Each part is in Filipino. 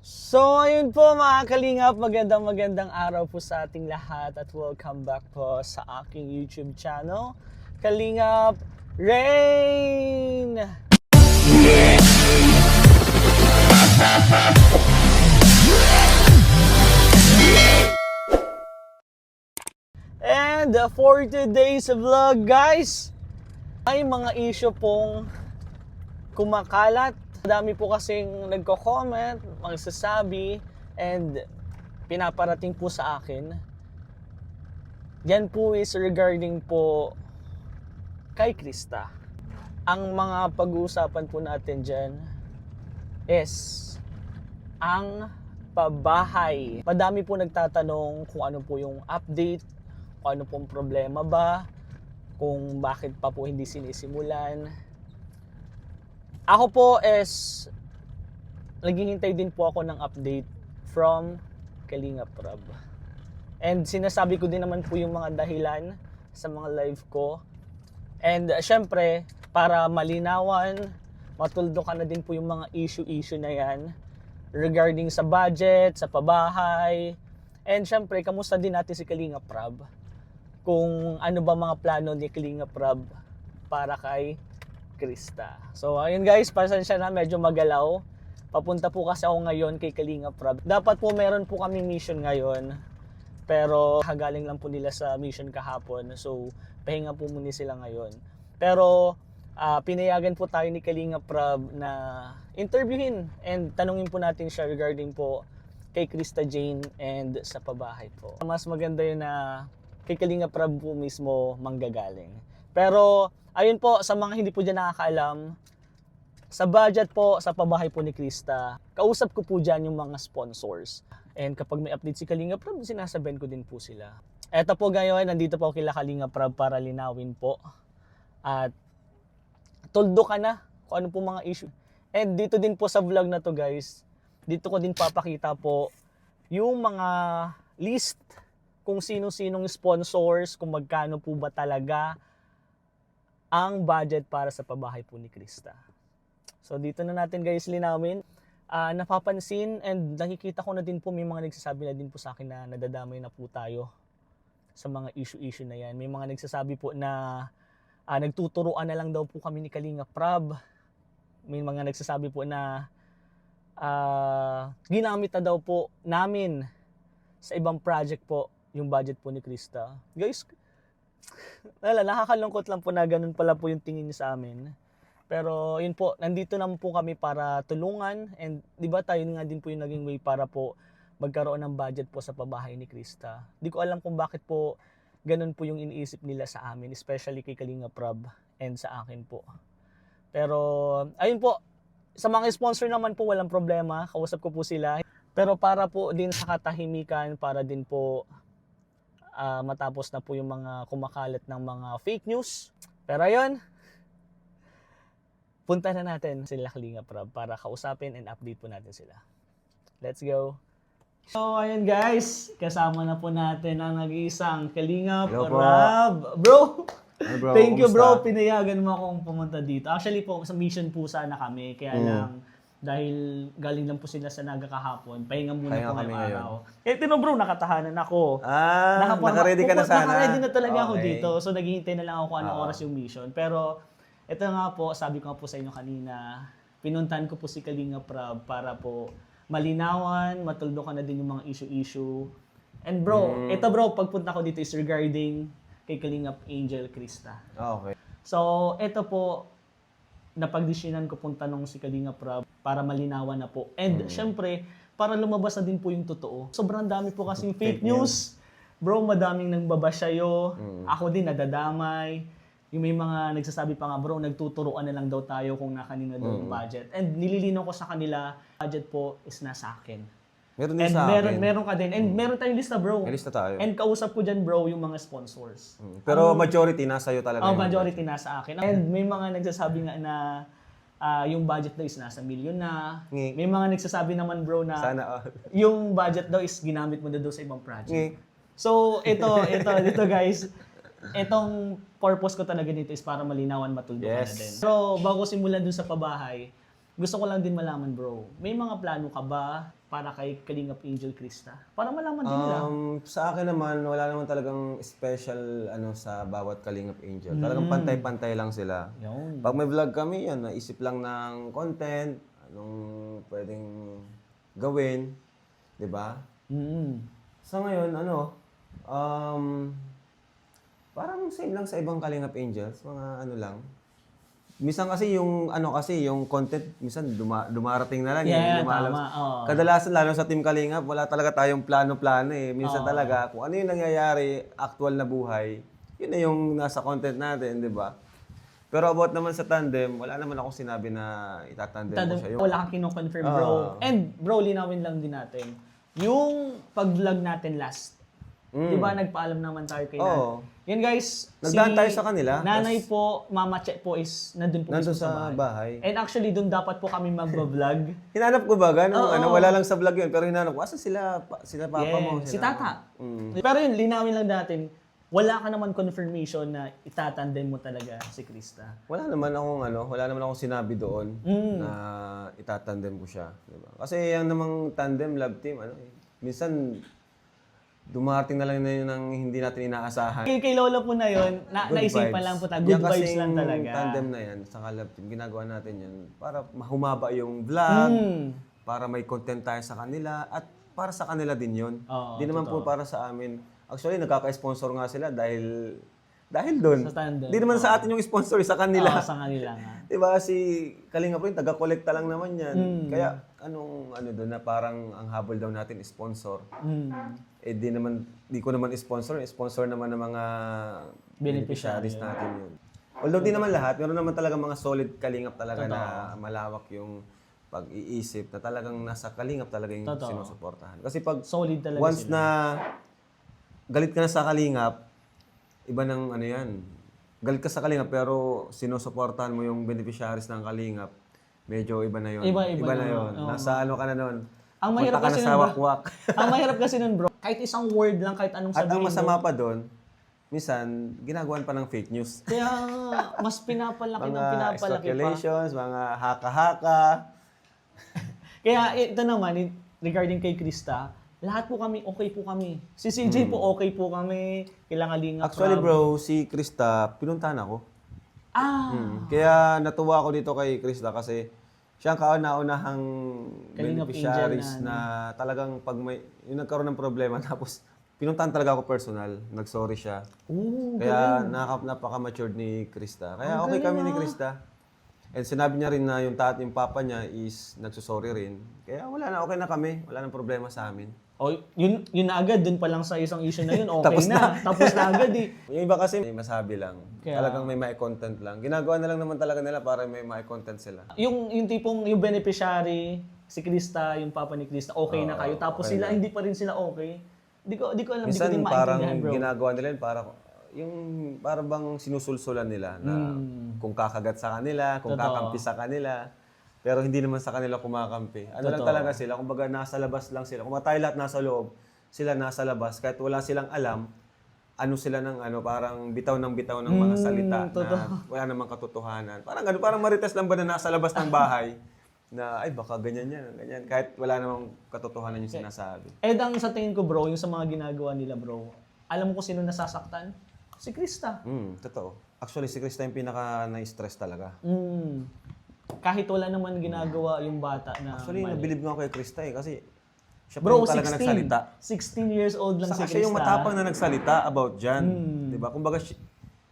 So, ayun po mga kalingap, magandang araw po sa ating lahat at welcome back po sa aking YouTube channel, Kalingap Rain! And for today's vlog guys, may mga issue pong kumakalat. Madami po kasing nagko-comment, magsasabi, and pinaparating po sa akin. Yan po is regarding po kay Krista. Ang mga pag-uusapan po natin dyan is ang pabahay. Madami po nagtatanong kung ano po yung update, kung ano pong problema ba, kung bakit pa po hindi sinisimulan. Ako po is naghihintay din po ako ng update from Kalingap Rab. And sinasabi ko din naman po yung mga dahilan sa mga live ko. And syempre, para malinawan, matuldo ka na din po yung mga issue na yan regarding sa budget, sa pabahay. And syempre, kamusta din natin si Kalingap Rab? Kung ano ba mga plano ni Kalingap Rab para kay Krista. So ayun guys, pasensya na, medyo magalaw. Papunta po kasi ako ngayon kay Kalingap Rab. Dapat po meron po kaming mission ngayon. Pero galing lang po nila sa mission kahapon. So pahinga po muna sila ngayon. Pero pinayagan po tayo ni Kalingap Rab na interviewin and tanungin po natin siya regarding po kay Krista Jane and sa pabahay po. Mas maganda yun na kay Kalingap Rab po mismo manggagaling. Pero ayun po, sa mga hindi po dyan nakakaalam, sa budget po, sa pabahay po ni Krista, kausap ko po dyan yung mga sponsors. And kapag may update si Kalingap Rab, sinasabihan ko din po sila. Eto po ngayon, nandito po kila Kalingap Rab para linawin po. At toldo ka na kung ano po mga issue. And dito din po sa vlog na to guys, dito ko din papakita po yung mga list kung sino-sinong sponsors, kung magkano po ba talaga ang budget para sa pabahay po ni Krista. So dito na natin guys linawin. Napapansin and nakikita ko na din po may mga nagsasabi na din po sa akin na nadadamay na po tayo sa mga issue na yan. May mga nagsasabi po na nagtuturuan na lang daw po kami ni Kalingap Rab. May mga nagsasabi po na ginamit na daw po namin sa ibang project po yung budget po ni Krista. Guys, nakakalungkot lang po na ganun pala po yung tingin niya sa amin. Pero yun po, nandito naman po kami para tulungan and di ba tayo nga din po yung naging way para po magkaroon ng budget po sa pabahay ni Krista. Di ko alam kung bakit po ganun po yung iniisip nila sa amin, especially kay Kalingap Rab and sa akin po. Pero ayun po, sa mga sponsor naman po walang problema, kausap ko po sila. Pero para po din sa katahimikan, para din po matapos na po yung mga kumakalat ng mga fake news. Pero ayun, punta na natin sila Kalingap Rab para kausapin and update po natin sila. Let's go! So ayun guys, kasama na po natin ang nag-iisang Kalingap Rab. Bro, Bro, thank you bro, kumusta? pinayagan mo akong pumunta dito. Actually po, sa mission po sana kami, kaya lang dahil galing lang po sila sa Naga kahapon, pahinga muna Pahinga po kami ngayong ngayon. araw. Eh tino bro, nakatahanan ako. Naka-ready ka na sana. Naka-ready na talaga ako Okay. dito. So naghihintay na lang ako kung anong oras yung mission. Pero ito nga po, sabi ko nga po sa inyo kanina, pinuntahan ko po si Kalingap Rab para po malinawan, matuldo ka na din yung mga issue. And bro, ito bro, pagpunta ko dito is regarding kay Kalingap Angel Krista. Okay. So ito po, napagdesisyonan ko pong tanong si Kalingap Rab para malinawan na po. And syempre, para lumabas na din po yung totoo. Sobrang dami po kasing fake news. Bro, madaming nagbabash sa'yo. Ako din nadadamay. Yung may mga nagsasabi pa nga, bro, nagtuturuan na lang daw tayo kung nakanina daw yung budget. And nililinaw ko sa kanila, budget po is nasa akin. Meron din And sa akin. meron ka din. And meron tayong lista, bro. May lista tayo. And kausap ko dyan, bro, yung mga sponsors. Pero majority nasa iyo talaga. Oh, yun. majority nasa akin. And may mga nagsasabi nga na yung budget daw is nasa milyon na. Ngi. May mga nagsasabi naman, bro, na Sana all. yung budget daw is ginamit mo na daw sa ibang project. Ngi. So, ito guys. Itong purpose ko talaga dito is para malinawan, matuldo ka na Yes. din. Pero bago simulan dun sa pabahay, gusto ko lang din malaman, bro, may mga plano ka ba para kay Kalingap Angel Krista? Para malaman din nila. Sa akin naman, wala naman talagang special sa bawat Kalingap Angel. Talagang pantay-pantay lang sila. Yun. Pag may vlog kami, yan, naisip lang ng content, anong pwedeng gawin, di ba? Sa ngayon, parang same lang sa ibang Kalingap Angels, mga lang. Minsan kasi yung content, minsan dumarating na lang. Yeah, lumalabas. tama. Oo. Kadalasan, lalo sa Team Kalingap, wala talaga tayong plano-plano eh. Minsan talaga, kung ano yung nangyayari, actual na buhay, yun na yung nasa content natin, di ba? Pero about naman sa tandem, wala naman akong sinabi na itatandem ko siya. Wala kang kino-confirm, bro. And bro, linawin lang din natin. Yung pag-vlog natin last, di ba nagpaalam naman tayo kay Oo. Yan guys, Nagdaan tayo sa kanila. Nanay po, Mama Che po is nandun po Nandun mismo sa bahay. And actually, dun dapat po kami mag-vlog. Hinanap ko ba? Wala lang sa vlog yun. Pero hinanap ko, asan sila papa mo? Si Tata. Pero yun, linawin lang natin, wala ka naman confirmation na itatandem mo talaga si Krista. Wala naman akong sinabi doon na itatandem ko siya. Diba? Kasi yung namang tandem, love team, minsan dumating na lang na yun ang hindi natin inaasahan. Kay Lola po na yun, naisipan lang po good vibes lang talaga. Tandem na yan, sa love team, ginagawa natin yan para humaba yung vlog, para may content tayo sa kanila, at para sa kanila din yun. Di naman po para sa amin. Actually, nagkaka-sponsor nga sila dahil doon. Sa tandem. Di naman sa atin yung sponsor, sa kanila. Sa kanila nga. Diba, si Kalinga po yun, taga-kolekta lang naman yan. Kaya, anong doon na parang ang habol daw natin, sponsor. Eh, di ko naman sponsor naman ng mga beneficiaries natin yun. Although di naman lahat, meron naman talaga mga solid Kalingap talaga na malawak yung pag-iisip, na talagang nasa Kalingap talaga yung sinusuportahan. Kasi pag Solid talaga once na galit ka na sa Kalingap, iba ng yan. Galit ka sa Kalingap pero sinusuportahan mo yung beneficiaries ng Kalingap, medyo iba na yun. Iba na yun. Nasa ka na nun. Ang mahirap Punta ka kasi na sa nun, wakwak. Ang mahirap kasi nun, bro, kahit isang word lang, kahit anong At ang sabihin masama pa doon, minsan, ginagawan pa ng fake news. Kaya mas pinapalaki ng Mga pinapalaki pa. speculations, mga haka-haka. Kaya ito naman, regarding kay Krista, lahat po kami, okay po kami. Si CJ po, okay po kami. Kailangan Actually bro, si Krista, pinuntahan ako. Kaya natuwa ako dito kay Krista kasi siya ang kauna-unahang Kalingap beneficiaries Angel na talagang pag yung nagkaroon ng problema tapos pinuntahan talaga ako personal, nag-sorry siya. Kaya napaka-matured ni Krista. Kaya okay kami ni Krista. And sinabi niya rin na yung papa niya is nagsusorry rin. Kaya okay na kami. Wala nang problema sa amin. Yun na agad, dun pa lang sa isang issue na yun, okay na. Tapos na agad eh. Yung iba kasi may masabi lang. Kaya, talagang may content lang. Ginagawa na lang naman talaga nila para may content sila. Yung tipong, yung beneficiary, si Krista, yung papa ni Krista, okay na kayo. Tapos okay sila, hindi pa rin sila okay. Di ko alam, minsan, di ko din parang maintindihan, bro. ginagawa nila yun para bang sinusulsulan nila na kung kakagat sa kanila, kung kakampi sa kanila. Pero hindi naman sa kanila kumakampi. Lang talaga sila, kumbaga nasa labas lang sila. Kung tayo lahat nasa loob, sila nasa labas. Kahit wala silang alam, sila ng parang bitaw ng mga salita na wala namang katotohanan. Parang marites lang ba na nasa labas ng bahay na ay baka ganyan. Kahit wala namang katotohanan yung sinasabi. Ang sa tingin ko bro, yung sa mga ginagawa nila bro, alam mo kung sino nasasaktan? Si Krista. Totoo. Actually, si Krista yung pinaka na-stress talaga. Kahit wala naman ginagawa yung bata na Actually, nabilib nga ako kay Krista kasi siya pa bro, yung talaga 16. nagsalita. 16 years old lang si Saka Krista. siya yung matapang na nagsalita about dyan. Diba? Kumbaga,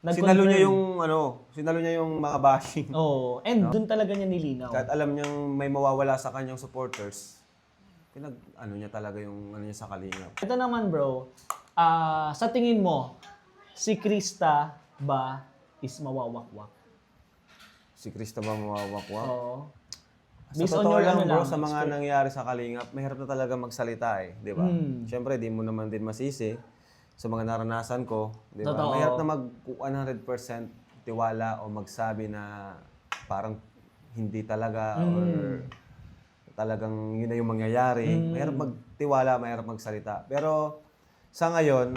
sinalo niya yung mga bashing. And dun talaga niya nilinaw. Kahit alam niyang may mawawala sa kanyang supporters, niya talaga yung niya sa Kalingap. Ito naman bro, sa tingin mo, si Krista ba is mawawakwak? Si Krista ba mawawakwak? Oo. Sa totoo lang bro, sa mga nangyayari sa Kalingap, mahirap na talaga magsalita di ba? Siyempre, di mo naman din masisi sa mga naranasan ko, di ba? Mahirap na mag 100% tiwala o magsabi na parang hindi talaga or talagang yun na yung mangyayari. Mahirap magtiwala, mahirap magsalita. Pero sa ngayon,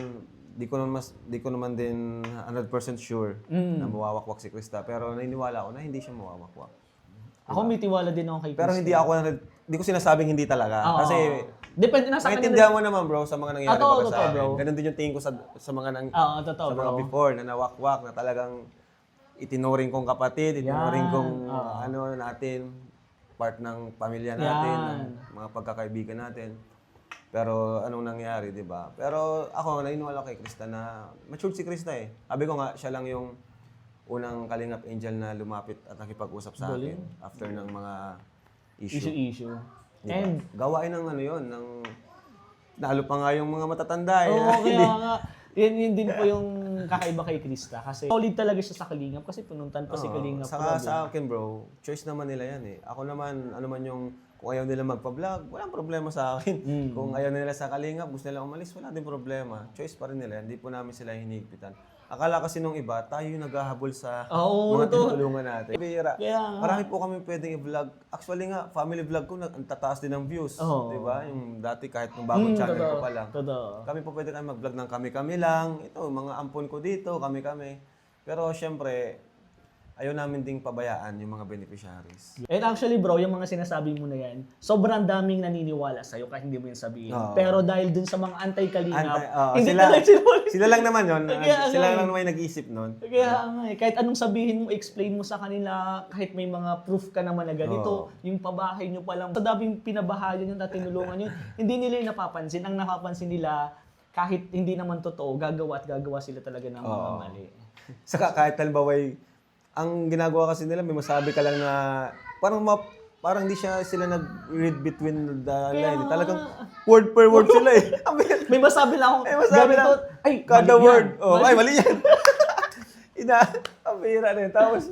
di ko naman din 100% sure na mawawakwak si Krista. Pero naniniwala ako na hindi siya mawawakwak. Ako may tiwala din ako kay Krista. Pero hindi ako di ko sinasabing hindi talaga. Oo. Kasi, depende na sa kanila. maintindihan mo naman bro sa mga nangyari Totoo, para sa totoo, akin. bro. Ganun din yung tingin ko sa mga Totoo, sa mga bro. before na nawakwak na talagang itinuring kong kapatid, itinuring Yan. kong Oo. natin, part ng pamilya natin, Yan. ng mga pagkakaibigan natin. Pero anong nangyari, di ba? Pero ako, naniniwala kay Krista na matured si Krista eh. Sabi ko nga, siya lang yung unang Kalingap Angel na lumapit at nakipag-usap sa akin after ng mga issue. Issue. Diba? And, Gawain ng ano yun, ng nalo pa nga yung mga matatanda eh. oo, kaya nga, yun din po yung kakaiba kay Krista. Kasi solid talaga siya sa Kalingap kasi pinuntan pa si Kalingap. Saka sa akin bro, choice naman nila yan eh. Ako naman, ano man yung, kung ayaw nila magpa-vlog, walang problema sa akin. Kung ayaw nila sa Kalingap, gusto nila umalis, wala din problema. Choice pa rin nila, hindi po namin sila hinihigpitan. Akala kasi nung iba, tayo yung naghahabol sa mga tinutulungan natin. Bira, marami po kami pwedeng i-vlog. Actually nga, family vlog ko, ang tataas din ng views. Di ba? Yung dati kahit nung bagong channel ko pa lang. Kami po pwede kami mag-vlog ng kami-kami lang. Ito, mga ampon ko dito, kami-kami. Pero syempre, ayaw namin ding pabayaan yung mga beneficiaries. And actually bro, yung mga sinasabi mo na yan, sobrang daming naniniwala sa'yo kahit hindi mo yung sabihin. Pero dahil dun sa mga anti-Kalingap, hindi talaga sila lang naman yun. Sila lang naman yung nag-iisip nun. Kaya nga kahit anong sabihin mo, explain mo sa kanila, kahit may mga proof ka naman na ganito, yung pabahay nyo pa lang, sa daming pinabahayan nyo na tinulungan nyo, hindi nila yung napapansin. Ang napapansin nila, kahit hindi naman totoo, gagawa sila talaga ng mga mali. Saka kahit halimbawa, ang ginagawa kasi nila, may masabi ka lang na, parang di sila nag-read between the line. Talagang word per word sila eh. May masabi lang akong, ganito, ay, kada mali word. yan. Ay, mali yan. Ang bihira na yun. Tapos,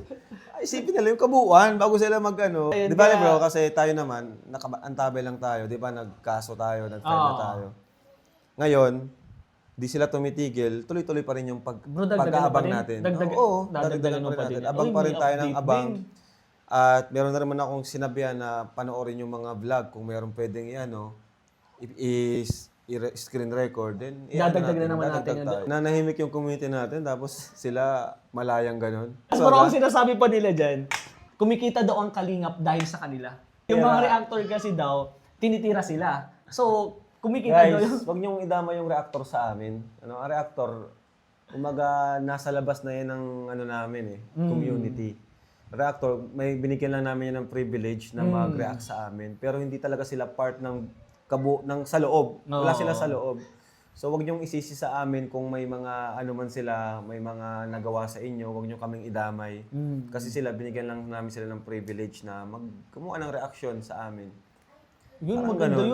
isipin nila yung kabuuan bago sila mag-ano. Di ba bro, kasi tayo naman, antabay lang tayo. Di ba, nagkaso tayo, nag-file na tayo. Ngayon, di sila tumitigil, tuloy-tuloy pa rin yung pag-aabang natin. Oo, dadagdagan pa rin natin. Abang pa rin tayo ng abang. At meron na naman akong sinabihan na panoorin yung mga vlog kung meron pwedeng screen record, then dadagdag na naman natin yun. Nanahimik yung community natin, tapos sila malayang ganun. Pero ang sinasabi pa nila dyan, kumikita daw ang Kalingap dahil sa kanila. Yung mga reactor kasi daw, tinitira sila. So, kumikita daw yun. Guys, wag niyong idama yung reactor sa amin. Ang reactor, umaga nasa labas na yan ng namin community. Reactor, may binigyan lang namin yan ng privilege na mag-react sa amin. Pero hindi talaga sila part ng sa loob. Wala sila sa loob. So wag niyong isisi sa amin kung may mga man sila, may mga nagawa sa inyo, wag niyo kaming idamay. Kasi sila, binigyan lang namin sila ng privilege na gumawa ng reaction sa amin. Yun,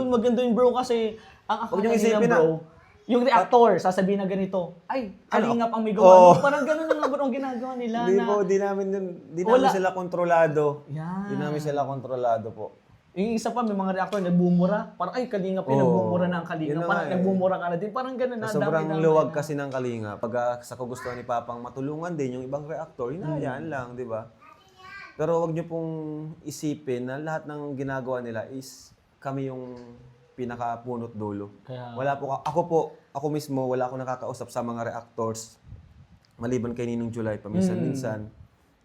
maganda yun bro kasi ang akala nila bro, yung reactor, sasabihin na ganito, ay, Kalingap ang may gawa. Parang ganun na nga bro ang ginagawa nila. Di namin sila kontrolado. Yan. Di namin sila kontrolado po. Yung isa pa, may mga reactor nagbumura. Parang, ay, Kalingap yung nagbumura na ang Kalingap. Parang nagbumura ka na din. Parang ganun na. Sobrang luwag kasi ng Kalingap. Pag sa kagustuhan ni Papang matulungan din yung ibang reactor, hinahayaan lang, di ba? Pero wag niyo pong isipin na lahat ng ginagawa nila is kami yung pinakapunot dulo. Wala po ako mismo wala akong nakakausap sa mga reactors maliban kay Ninong July paminsan-minsan,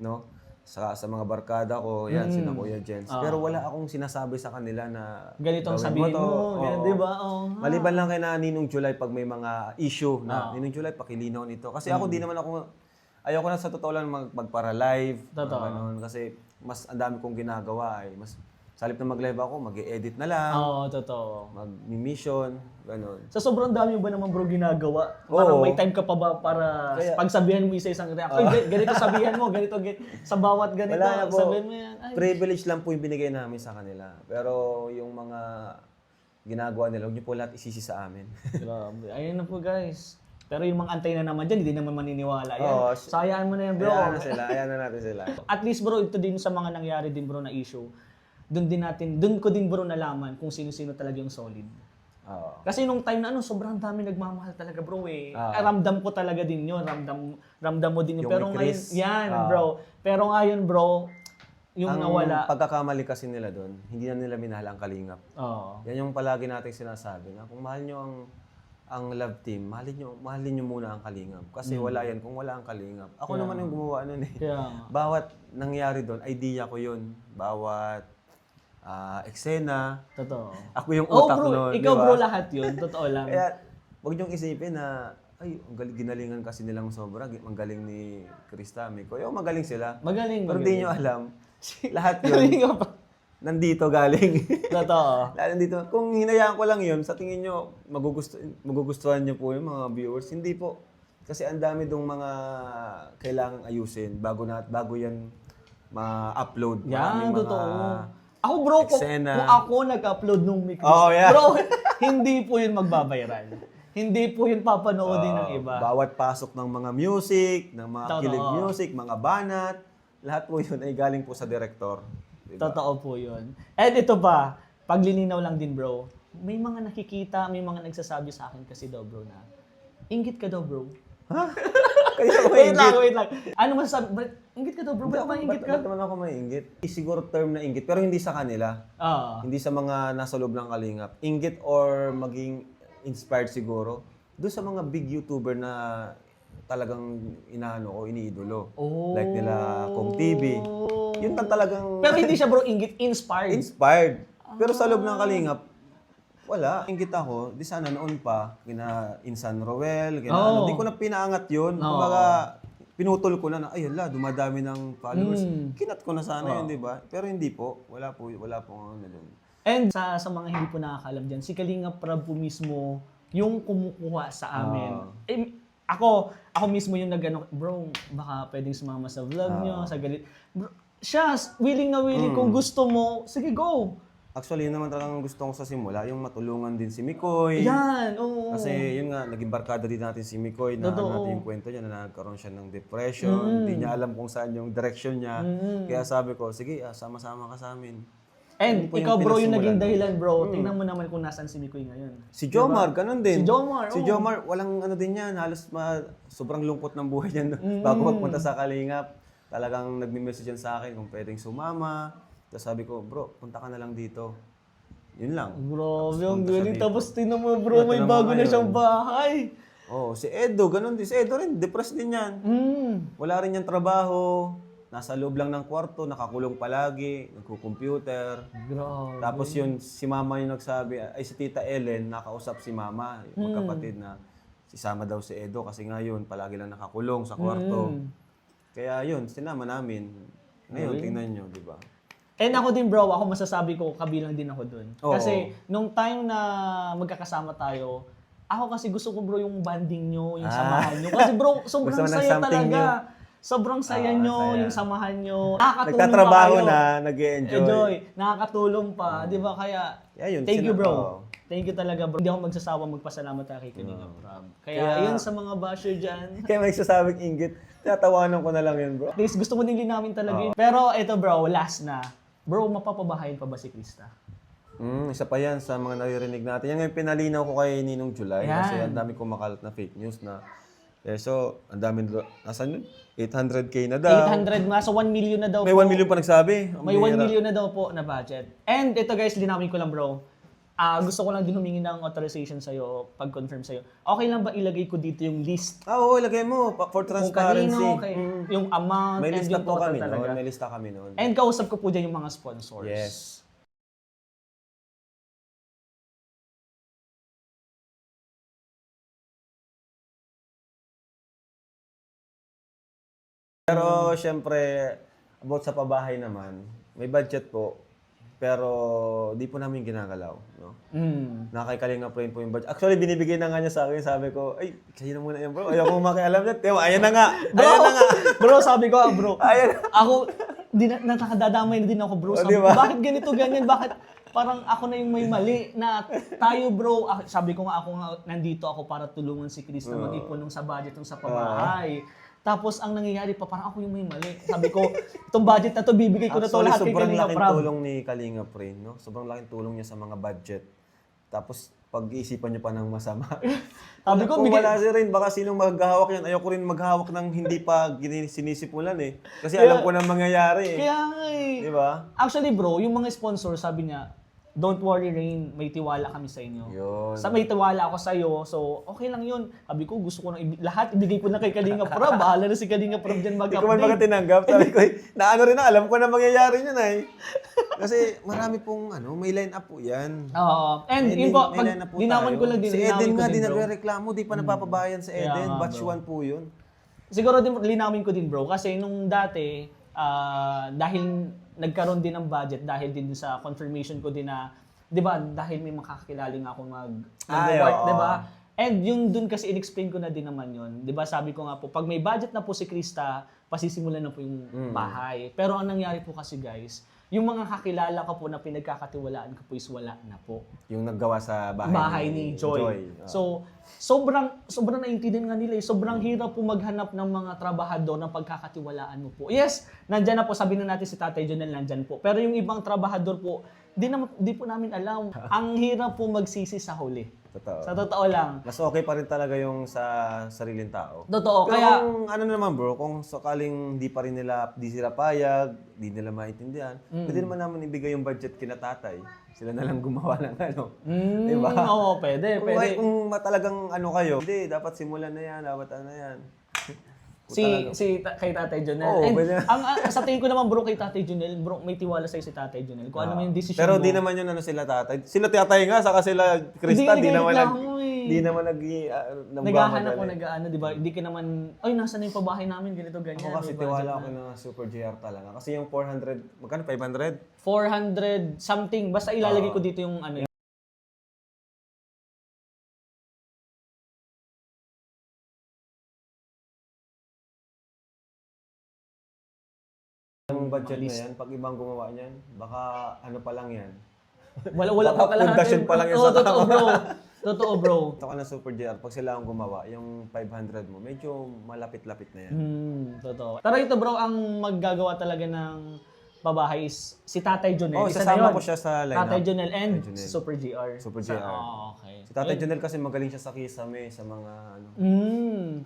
no? Sa mga barkada ko, yan sina Kuya Jens. Pero wala akong sinasabi sa kanila na ganito ang sabihin mo, di ba? Maliban lang kay na Ninong July pag may mga issue na Ninong July pakilinaw nito kasi ako di naman ako ayoko na sa totoo lang magpara-live, ganun kasi mas ang dami kong ginagawa ay mas sa halip na mag-live ako, mag-e-edit na lang. Oo, totoo. Mag-mission, gano'n. Sa sobrang dami ba naman bro ginagawa? Parang may time ka pa ba para pagsabihan mo isa-isang reactor? Ganito sabihan mo, ganito sa bawat ganito. Wala na po. Sabihin mo yan. Ay. Privilege lang po yung binigay namin sa kanila. Pero yung mga ginagawa nila, huwag niyo po lahat isisi sa amin. Grabe. Ayun na po guys. Pero yung mga antay na naman dyan, hindi naman maniniwala yan. So hayaan mo na yan bro. Hayaan na natin sila. At least bro, ito din sa mga nangyari din bro na issue. Doon ko din bro nalaman kung sino-sino talaga yung solid. Kasi nung time na sobrang dami nagmamahal talaga bro eh. Ramdam ko talaga din yun. Ramdam mo din yun. Pero ngayon, bro. Pero ngayon bro, yung nawala. Ang pagkakamali kasi nila doon, hindi na nila minahal ang Kalingap. Yan yung palagi nating sinasabi na kung mahal nyo ang love team, mahalin nyo muna ang Kalingap. Kasi wala yan kung wala ang Kalingap. Ako naman yung gumawa nun eh. Bawat nangyari doon, idea ko yun. Bawat eksena. Totoo. Ako yung utak bro, nun, ikaw di ba? bro lahat yun. Totoo lang. Kaya, huwag niyong isipin na, ay, ginalingan kasi nilang sobra. Ang galing ni Krista, Mikoy. Magaling sila. Magaling, Pero di niyo alam, lahat Galing yun, ka pa. nandito galing. Totoo. Lahat nandito. Kung hinayaan ko lang yun, sa tingin niyo, magugustuhan niyo po yung mga viewers. Hindi po. Kasi ang dami dong mga kailangang ayusin bago yan ma-upload. Yan, Maraming totoo. Ako bro, kung eksena. ako nag-upload nung Mick Yeah. bro, hindi po yun magbabayran. Hindi po yun papanoodin ng iba. Bawat pasok ng mga music, ng mga Totoo. kilig music, mga banat, lahat po yun ay galing po sa director. Diba? Totoo po yun. And ito pa, paglilinaw lang din bro, may mga nakikita, may mga nagsasabi sa akin kasi daw bro na, inggit ka daw bro. Kaya ako Wait mainggit. lang. Ano masasabi? Inggit ka daw bro, ba't mainggit ka? Ba't naman ako mainggit? Siguro term na inggit, pero hindi sa kanila. Hindi sa mga nasa loob ng kalingap. Inggit or maging inspired siguro doon sa mga big YouTuber na talagang inaano ko, iniidolo. Like nila Kong TV. Yun lang talagang Pero hindi siya bro inggit, inspired. inspired. Pero sa loob ng kalingap, wala. Inggit ako, di sana noon pa, kina Insan Roel, ano, di ko na pinaangat yun. Kumbaga, pinutol ko na ay hala, dumadami ng followers. Kinat ko na sana yun, di ba? Pero hindi po. Wala po ano doon. And sa mga hindi po nakakalam dyan, si Kalinga Prab po mismo yung kumukuha sa amin. Ako mismo yung nag-ano, bro, baka pwedeng sumama sa vlog nyo, sa galit. Bro, siya, willing na willing. Kung gusto mo, sige, go. Actually, yun naman talagang gusto ko sa simula, yung matulungan din si Mikoy. Yan, oo. Kasi yun nga, naging barkada din natin si Mikoy na ano natin yung kwento niya na nagkaroon siya ng depression. Hindi niya alam kung saan yung direction niya. Kaya sabi ko, sige, sama-sama ka sa amin. And Yun po ikaw bro yung naging pinagsimulan. dahilan bro. Tingnan mo naman kung nasan si Mikoy ngayon. Si Jomar, ganun din. Si Jomar, Si Jomar, walang ano din yan. Halos sobrang lungkot ng buhay niya bago magpunta sa Kalingap. Talagang nagme-message yan sa akin kung pwedeng sumama. Tapos sabi ko, bro, punta ka na lang dito. Yun lang. Grabe, ang punta siya galing. dito. Tapos tingnan mo bro, may Tingnan mo bago na ngayon. siyang bahay. Si Edo, ganun din. Si Edo rin, depressed din yan. Wala rin yung trabaho. Nasa loob lang ng kwarto, nakakulong palagi, nagko-computer. Grabe. Tapos yun, si mama yung nagsabi, ay si Tita Ellen, nakausap si mama, magkapatid na sisama daw si Edo kasi ngayon palagi lang nakakulong sa kwarto. Kaya yun, sinama namin. Ngayon, tingnan nyo, di ba? And ako din bro, ako masasabi ko, kabilang din ako dun. Oo. Kasi nung time na magkakasama tayo, ako kasi gusto ko bro yung banding nyo, yung samahan nyo. Kasi bro, sobrang Gusto mo ng saya something talaga. new. Sobrang saya nyo, saya. yung samahan nyo. Nakakatulong Nagtatrabaho pa kayo. na, nag-enjoy. Enjoy. Nakakatulong pa. Di ba? Kaya, Yun, thank you bro. oo. Thank you talaga bro. Hindi ako magsasawa magpasalamat kay Kalinga Prab. Kaya yun sa mga basher dyan. Kaya may sasabing inggit, tatawanan ko na lang yun, bro. At least gusto ko din linawin talaga yun. Pero ito bro, last na. Bro, mapapabahayin pa ba si Krista? Isa pa yan sa mga naririnig natin. Yan yung pinalinaw ko kay Ninong July. Ayan. Kasi ang dami kumakalat na fake news na so, ang dami, nasan yun? 800K na daw. 800 na, so 1 million na daw May po. 1 million pa nagsabi. Ang May 1 bihira. million na daw po na budget. And ito guys, linawin ko lang bro. Gusto ko lang din humingi ng authorization sa'yo, pag-confirm sa'yo. Okay lang ba ilagay ko dito yung list? Oo, ilagay mo. For Kung transparency. kanino, yung amount, May and lista yung po total kami talaga. noon. May lista kami noon. And kausap ko po dyan yung mga sponsors. Yes. Pero syempre, about sa pabahay naman, may budget po. Pero di po namin ginagalaw. No? Nakakalinga pa rin po yung budget. Actually, binibigay na nga niya sa akin. Sabi ko, ay, kayo na muna yan bro. Ayaw ko makialam niya. Tiyo, ayan na nga. Bro, Ayan na nga. bro, sabi ko, bro, Ayan. ako, nakakadadamay na din ako, bro. Sabi ko, diba? bakit ganito, ganyan? Bakit parang ako na yung may mali na tayo, bro. Sabi ko nga, nandito ako para tulungan si Chris na mag-ipon sa budget ng sa pabahay. Tapos, ang nangyayari pa, parang ako yung may mali. Sabi ko, itong budget na to, bibigay ko na to Actually, lahat kay sobrang Kalinga laking Prab. tulong ni Kalinga Prin, no? Sobrang laking tulong niya sa mga budget. Tapos, pag-iisipan niyo pa ng masama. Sabi ko, Kung bigay, wala siya rin, baka sinong maghahawak yan. Ayoko rin maghahawak ng hindi pa sinisipulan eh. Kasi alam ko na mangyayari eh. kaya nga eh. Di ba? Actually bro, yung mga sponsor, sabi niya, don't worry Rain, may tiwala kami sa inyo. Yun. May tiwala ako sa iyo, so okay lang yun. Sabi ko, gusto ko lahat ibigay ko na kay Kalinga Prab. Bahala na si Kalinga Prab dyan Hindi ko man mag-update. tinanggap. Sabi ko, naano rin na, alam ko na mangyayari yun eh. Kasi marami pong may line up po yan. Oo. And May yun po, may line up po linawan tayo. ko lang din. Si linawin Eden ko nga, din, di bro. nagre-reklamo, di pa napapabayan si Kaya Eden. nga, Batch bro. 1 po yun. Siguro din, linawin ko din bro, kasi nung dati, dahil nagkaroon din ng budget, dahil din sa confirmation ko din na, di ba, dahil may makakakilala nga ako mag-work, oo. di ba? And yung dun kasi in-explain ko na din naman yun. Di ba sabi ko nga po, pag may budget na po si Krista, pasisimulan na po yung bahay. Pero ang nangyari po kasi guys, yung mga kakilala ko po na pinagkakatiwalaan ko po is wala na po. Yung naggawa sa Bahay ni Joy. So, sobrang naiintindihan nga nila eh. Sobrang hirap po maghanap ng mga trabahador ng pagkakatiwalaan mo po. Yes, nandyan na po, sabi na natin si Tatay Jonel nandyan po. Pero yung ibang trabahador po, di po namin alam. Ang hirap po magsisi sa huli. Totoo. Sa totoo lang. Mas okay pa rin talaga yung sa sariling tao. Totoo. Pero Kaya, kung ano naman bro, kung sakaling di sila payag, di nila maintindihan, pwede naman namin ibigay yung budget kina tatay. Sila na lang gumawa ng diba? Oo, pwede. Kung talagang kayo, hindi, dapat simulan na yan, dapat yan. Kay Tatay Jonel. Oo, And pwede. sa tingin ko naman bro, kay Tatay Jonel, bro, may tiwala sa'yo si Tatay Jonel. Kung ano man yung decision Pero mo. di naman yun sila tatay. Sila tatay nga, saka sila Krista, di naman naghahanap ko, di ba? Hindi ka naman, ay, nasa na yung pabahay namin, ganito, ganyan. Ako kasi may budget tiwala na. ako na Super JR talaga. Kasi yung 400, magkano? 500? 400 something, basta ilalagay ko dito yung ano. Yung budget na yan, pag ibang gumawa niyan, baka pa lang yan. Wala pa pala. Pundasyon pa lang yan sa totoo bro. Totoo bro. Ito ka na Super JR, pag sila ang gumawa, yung 500 mo, medyo malapit-lapit na yan. Totoo. Tara ito bro, ang maggagawa talaga ng pabahay is si Tatay Jonel. Isa sasama na yun. ko siya sa lineup. Tatay Jonel and Tatay Jonel. si Super GR. Super JR. Okay. Si Tatay Jonel kasi magaling siya sa kisame, sa mga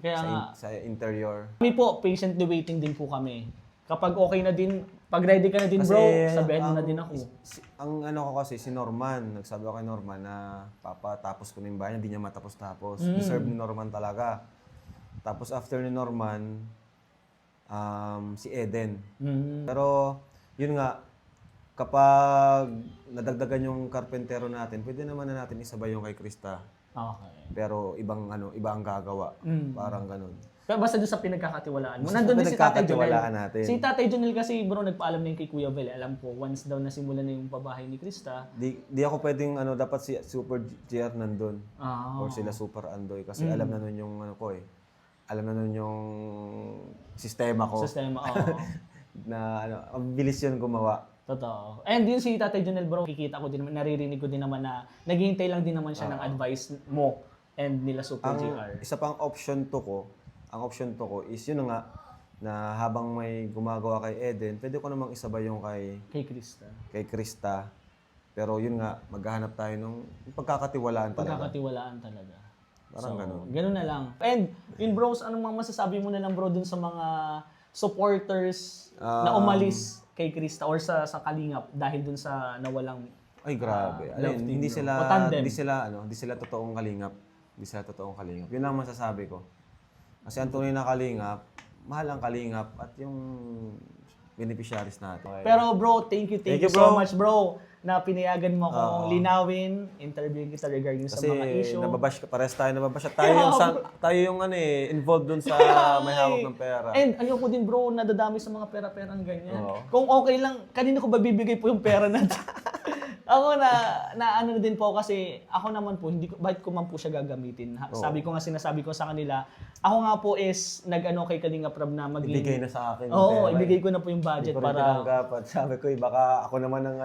Kaya nga. sa interior. Kami po, patiently waiting din po kami. Kapag okay na din, pag ready ka na din bro, sabihin mo na din ako. Ang ko kasi, si Norman, nagsabi ako kay Norman na papatapos ko na yung bahay, hindi niya matapos-tapos. Deserve ni Norman talaga. Tapos after ni Norman, si Eden. Pero, yun nga, kapag nadagdagan yung karpentero natin, pwede naman na natin isabay yung kay Krista. Okay. Pero iba ang gagawa. Parang ganun. Pero basta doon sa pinagkakatiwalaan mo. Basta Nandun din si Tatay Jonel. pinagkakatiwalaan natin. Si Tatay Jonel kasi bro, nagpaalam na yung kay Kuya Vel. Alam ko, once daw nasimulan na yung pabahay ni Krista. Di ako pwedeng dapat si Super GR nandun. Or sila Super Andoy kasi alam na nun yung alam na nun yung sistema ko. Sistema, oo. Na ang bilis yun gumawa. Totoo. And yun si Tatay Jonel bro, kikita ko din naman, naririnig ko din naman na naghihintay lang din naman siya ng advice mo and nila Super GR. Isa pang option to ko is yun nga na habang may gumagawa kay Eden, pwede ko namang isabay yung kay Krista. Pero yun nga, maghahanap tayo ng pagkakatiwalaan talaga. Pagkakatiwalaan talaga. Parang ganun. Ganun na lang. And yun bros, anong mga masasabi mo na lang bro dun sa mga supporters na umalis kay Krista or sa Kalingap dahil dun sa nawalang Ay grabe. love team, Hindi bro. sila O tandem. hindi sila totoong kalingap. Hindi sila totoong kalingap. Yun lang masasabi ko. Kasi ang tunay na kalingap, mahal ang kalingap at yung beneficiaries natin. Okay. Pero bro, thank you Thank you, so bro. much bro na pinayagan mo akong linawin, interviewin kita regarding Kasi sa mga issue. pares tayo nababash at tayo yung involved dun sa may hawak ng pera. And ayoko din bro, nadadami sa mga pera-perang ganyan. Oo. Kung okay lang, kanina ko ba bibigay po yung pera natin? Ako na ano din po kasi ako naman po, bakit ko man po siya gagamitin. Sinasabi ko sa kanila, ako nga po is nag-ano kay Kalinga Prab na maging... Ibigay na sa akin yung Oo, pera. ibigay ko na po yung budget Hindi ko rin para... tinanggap at sabi ko, baka ako naman ang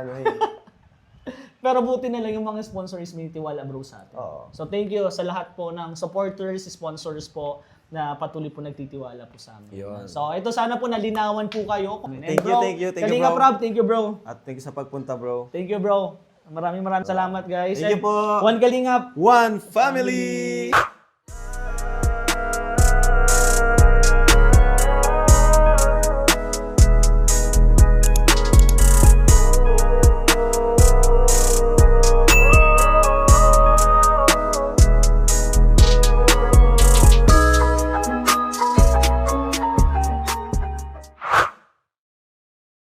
Pero buti na lang yung mga sponsors may tiwala bro sa atin. Oo. So thank you sa lahat po ng supporters, sponsors po na patuloy po nagtitiwala po sa amin. Yun. So ito sana po nalinawan po kayo. Thank you, Kalinga bro. Prab, thank you bro. At thank you sa pagpunta, bro. Thank you bro. Maraming salamat guys. Thank you po. One Kalingap. One family!